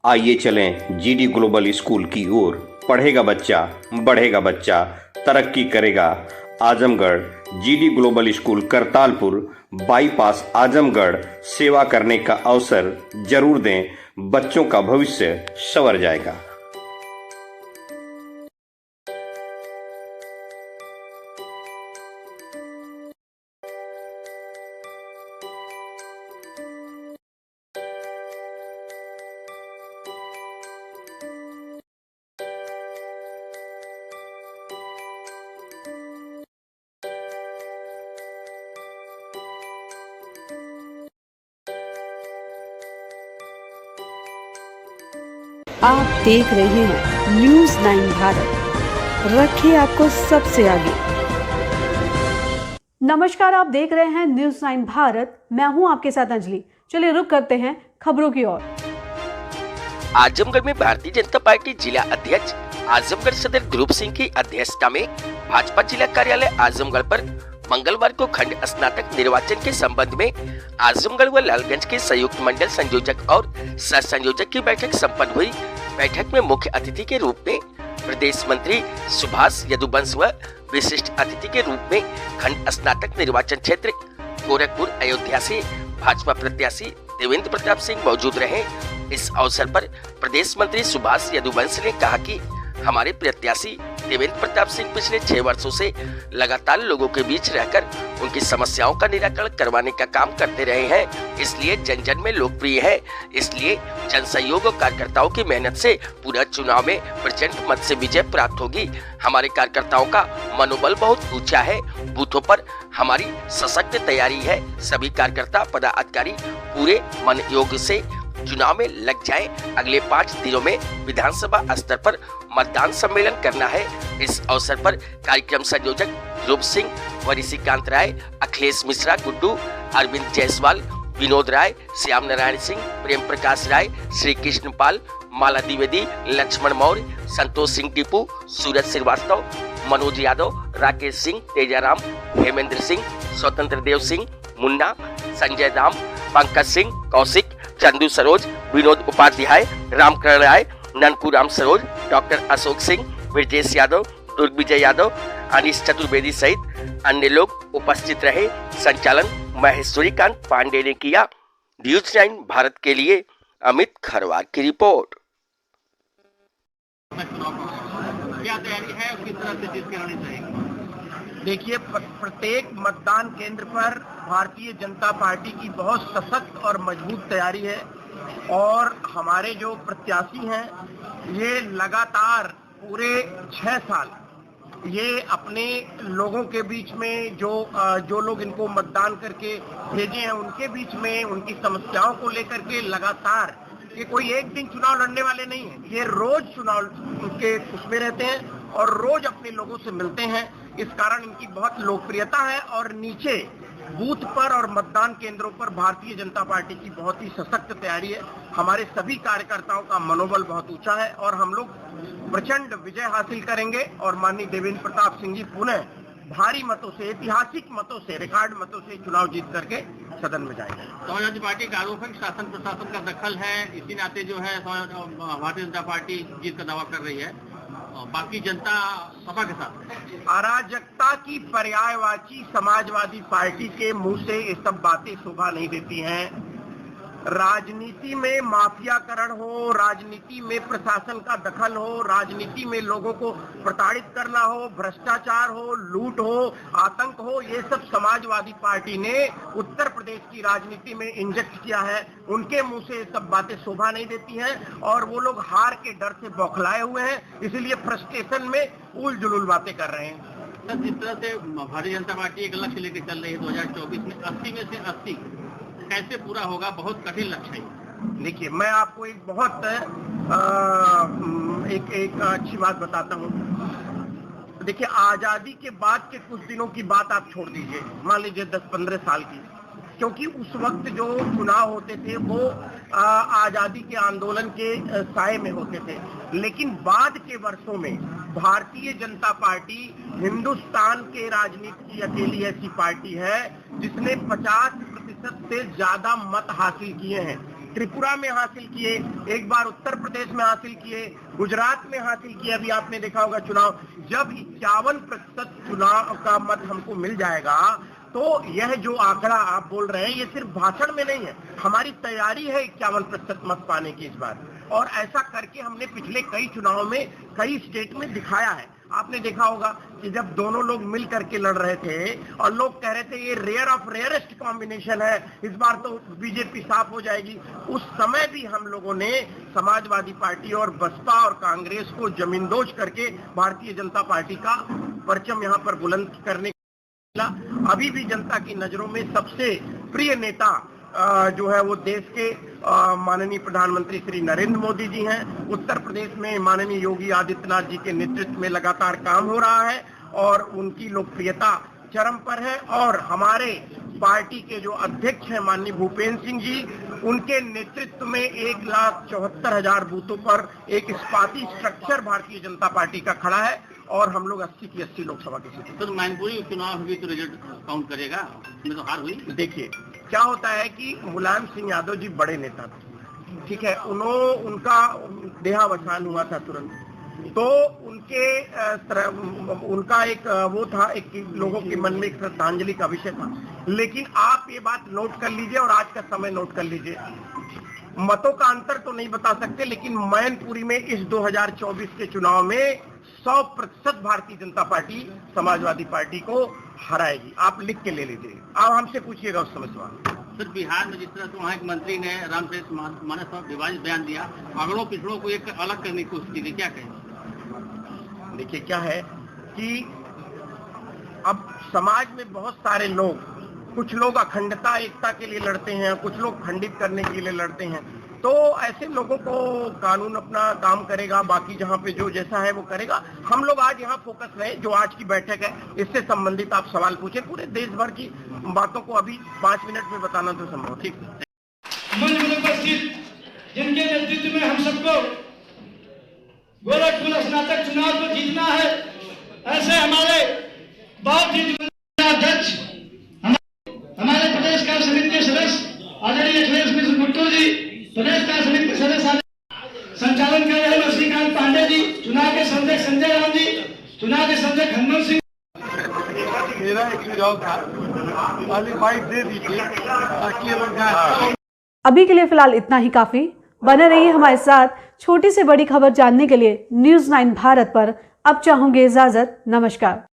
आइए चलें GD global school की ओर। पढ़ेगा बच्चा, बढ़ेगा बच्चा, तरक्की करेगा Azamgarh. GD global school Kartalpur bypass Azamgarh. सेवा करने का अवसर जरूर दें, बच्चों का भविष्य संवर जाएगा। आप देख रहे हैं न्यूज़ 9 भारत, रखिए आपको सबसे आगे। नमस्कार, आप देख रहे हैं न्यूज़ 9 भारत। मैं हूं आपके साथ अंजलि। चलिए रुक करते हैं खबरों की ओर। आजमगढ़ में भारतीय जनता पार्टी जिला अध्यक्ष आजमगढ़ सदर ध्रुव सिंह की अध्यक्षता में भाजपा जिला कार्यालय आजमगढ़ पर मंगलवार को खंड स्नातक निर्वाचन के संबंध में आजमगढ़ व लालगंज के संयुक्त मंडल संयोजक और सह संयोजक की बैठक संपन्न हुई। बैठक में मुख्य अतिथि के रूप में प्रदेश मंत्री सुभाष यदुवंश व विशिष्ट अतिथि के रूप में खंड स्नातक निर्वाचन क्षेत्र गोरखपुर अयोध्या से भाजपा प्रत्याशी देवेंद्र प्रताप सिंह मौजूद रहे। इस अवसर पर प्रदेश मंत्री सुभाष यदुवंश ने कहा कि हमारे प्रत्याशी देवेंद्र प्रताप सिंह पिछले 6 वर्षों से लगातार लोगों के बीच रहकर उनकी समस्याओं का निराकरण करवाने का काम करते रहे हैं, इसलिए जन जन में लोकप्रिय है। इसलिए जन सहयोग और कार्यकर्ताओं की मेहनत से पूरा चुनाव में प्रचंड मत से विजय प्राप्त होगी। हमारे कार्यकर्ताओं का मनोबल बहुत ऊंचा है। बूथों पर हमारी सशक्त तैयारी है। सभी कार्यकर्ता पदाधिकारी पूरे मन योग से चुनाव में लग जाएं। अगले 5 दिनों में विधानसभा स्तर पर मतदान सम्मेलन करना है। इस अवसर पर कार्यक्रम संयोजक ध्रुव सिंह व ऋषिकांत राय, अखिलेश मिश्रा, गुड्डू, अरविंद जायसवाल, विनोद राय, श्याम नारायण सिंह, प्रेम प्रकाश राय, श्री कृष्ण पाल, माला द्विवेदी, लक्ष्मण मौर्य, संतोष सिंह टीपू, सूरज श्रीवास्तव, मनोज यादव, राकेश सिंह, तेजाराम, हेमेंद्र सिंह, स्वतंत्र देव सिंह, मुन्ना, संजय राम, पंकज सिंह, कौशिक, चंदू सरोज, विनोद उपाध्याय, रामकरण राय, ननकू राम सरोज, डॉक्टर अशोक सिंह, ब्रजेश यादव, दुर्गविजय यादव, अनिश चतुर्वेदी सहित अन्य लोग उपस्थित रहे। संचालन महेश्वरी कांत पांडे ने किया। न्यूज़ 9 भारत के लिए अमित खरवार की रिपोर्ट। क्या तैयारी है और किस तरह से चीज करानी चाहिए? देखिए, प्रत्येक मतदान केंद्र पर भारतीय जनता पार्टी की बहुत सशक्त और मजबूत तैयारी है और हमारे जो प्रत्याशी हैं ये लगातार पूरे 6 साल ये अपने लोगों के बीच में जो लोग इनको मतदान करके भेजे हैं उनके बीच में उनकी समस्याओं को लेकर के लगातार, ये कोई एक दिन चुनाव लड़ने वाले नहीं हैं, ये रोज चुनाव के उसमें रहते हैं और रोज अपने लोगों से मिलते हैं। इस कारण इनकी बहुत लोकप्रियता है और नीचे बूथ पर और मतदान केंद्रों पर भारतीय जनता पार्टी की बहुत ही सशक्त तैयारी है। हमारे सभी कार्यकर्ताओं का मनोबल बहुत ऊंचा है और हम लोग प्रचंड विजय हासिल करेंगे और माननीय देवेंद्र प्रताप सिंह जी पुनः भारी मतों से, ऐतिहासिक मतों से, रिकॉर्ड मतों से चुनाव जीत करके सदन में जाएंगे। समाजवादी पार्टी का आरोप है कि शासन प्रशासन का दखल है, इसी नाते जो है भारतीय जनता पार्टी जीत का दावा कर रही है, बाकी जनता सपा के साथ। अराजकता की पर्यायवाची समाजवादी पार्टी के मुंह से ये सब बातें शोभा नहीं देती हैं। राजनीति में माफियाकरण हो, राजनीति में प्रशासन का दखल हो, राजनीति में लोगों को प्रताड़ित करना हो, भ्रष्टाचार हो, लूट हो, आतंक हो, ये सब समाजवादी पार्टी ने उत्तर प्रदेश की राजनीति में इंजेक्ट किया है। उनके मुंह से ये सब बातें शोभा नहीं देती हैं और वो लोग हार के डर से बौखलाए हुए हैं, इसीलिए फ्रस्ट्रेशन में उल जुलूल बातें कर रहे हैं। जिस तरह से भारतीय जनता पार्टी एक लक्ष्य लेकर चल रही है 2024 में 80 में से 80 कैसे पूरा होगा, बहुत कठिन लक्ष्य है। देखिए, मैं आपको एक बहुत एक अच्छी बात बताता हूँ। देखिए, आजादी के बाद के कुछ दिनों की बात आप छोड़ दीजिए, मान लीजिए 10-15 साल की, क्योंकि उस वक्त जो चुनाव होते थे वो आजादी के आंदोलन के साए में होते थे, लेकिन बाद के वर्षों में भारतीय जनता पार्टी हिंदुस्तान के राजनीति की अकेली ऐसी पार्टी है जिसने 50% से ज्यादा मत हासिल किए हैं। त्रिपुरा में हासिल किए, एक बार उत्तर प्रदेश में हासिल किए, गुजरात में हासिल किए। अभी आपने देखा होगा चुनाव, जब 51% चुनाव का मत हमको मिल जाएगा तो यह जो आंकड़ा आप बोल रहे हैं ये सिर्फ भाषण में नहीं है, हमारी तैयारी है 51% मत पाने की इस बार। और ऐसा करके हमने पिछले कई चुनावों में कई स्टेट में दिखाया है। आपने देखा होगा कि जब दोनों लोग मिल करके लड़ रहे थे और लोग कह रहे थे ये रेयर ऑफ रेयरेस्ट कॉम्बिनेशन है, इस बार तो बीजेपी साफ हो जाएगी, उस समय भी हम लोगों ने समाजवादी पार्टी और बसपा और कांग्रेस को जमींदोज करके भारतीय जनता पार्टी का परचम यहाँ पर बुलंद करने। अभी भी जनता की नजरों में सबसे प्रिय नेता जो है वो देश के माननीय प्रधानमंत्री श्री नरेंद्र मोदी जी हैं। उत्तर प्रदेश में माननीय योगी आदित्यनाथ जी के नेतृत्व में लगातार काम हो रहा है और उनकी लोकप्रियता चरम पर है। और हमारे पार्टी के जो अध्यक्ष हैं माननीय भूपेंद्र सिंह जी, उनके नेतृत्व में 1,74,000 बूथों पर एक इस्पाती स्ट्रक्चर भारतीय जनता पार्टी का खड़ा है और हम लोग 80 की 80 लोकसभा की सीटें। तो मैनपुरी चुनाव भी तो रिजल्ट काउंट करेगा, उसमें तो हार हुई। देखिए क्या होता है कि मुलायम सिंह यादव जी बड़े नेता थे, ठीक है, उनका देहावसान हुआ था तुरंत, तो उनका एक वो था, एक लोगों के मन में एक श्रद्धांजलि का विषय था। लेकिन आप ये बात नोट कर लीजिए और आज का समय नोट कर लीजिए, मतों का अंतर तो नहीं बता सकते लेकिन मैनपुरी में इस 2024 के चुनाव में 100% भारतीय जनता पार्टी समाजवादी पार्टी को हराएगी। आप लिख के ले लीजिए, आप हमसे पूछिएगा उस समय सवाल। सर बिहार में जिस तरह से वहाँ एक मंत्री ने रामचरित मानस पर विवादित बयान दिया, अगड़ों पिछड़ों को एक अलग करने की कोशिश की, क्या कहें? देखिए क्या है कि अब समाज में बहुत सारे लोग, कुछ लोग अखंडता एकता के लिए लड़ते हैं, कुछ लोग खंडित करने के लिए लड़ते हैं, तो ऐसे लोगों को कानून अपना काम करेगा, बाकी जहां पे जो जैसा है वो करेगा। हम लोग आज यहाँ फोकस रहे, जो आज की बैठक है इससे संबंधित आप सवाल पूछे, पूरे देश भर की बातों को अभी 5 मिनट में बताना तो संभव। ठीक है। मंच में उपस्थित जिनके नेतृत्व में हम सबको गोरखपुर स्नातक चुनाव को जीतना है, ऐसे हमारे बहुत ही अध्यक्ष, हमारे प्रदेश कार्य समिति के सदस्य आदरणीय अखिलेश मिश्र मुट्टू जी, प्रदेश कार्य समिति के सदस्य संचालन कर रहे लक्ष्मीकांत पांडे जी, चुनाव के संजय संजय राम जी, चुनाव के संजय खन्ना सिंह। मेरा एक सुझाव था, वाली बाइक दे दीजिए ताकि ये लोग अभी के लिए फिलहाल इतना ही काफी। बने रहिए हमारे साथ। छोटी से बड़ी खबर जानने के लिए न्यूज़ 9 भारत पर अब चाहूंगी इजाजत। नमस्कार।